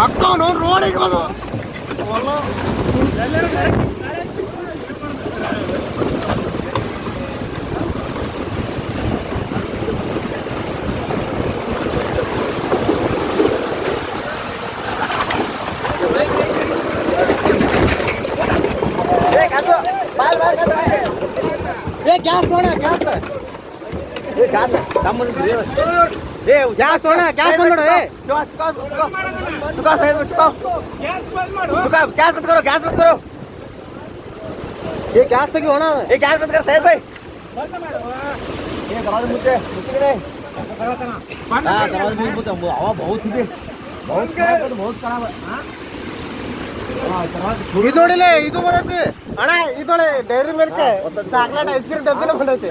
ಅಕ್ಕ ನೋಡಿ ರೋಡಿಗೆ ಬಂದು गैस सोना गैस गैस सोना गैस बंद करो गैस बंद करो गैस बंद करो ये गैस तो क्यों होना ये गैस बंद कर सैयद भाई ये दरवाजे मुझे मुझे हां दरवाजे मुझे हवा बहुत है बहुत खराब है हां ಇದೋಡಿಲೆ ಇದು ಬರುತ್ತೆ ಅಣ್ಣ ಇದೊಳೆ Dairy Milk chocolate ice cream ಡಬ್ಬಿನ ಬಂದೈತೆ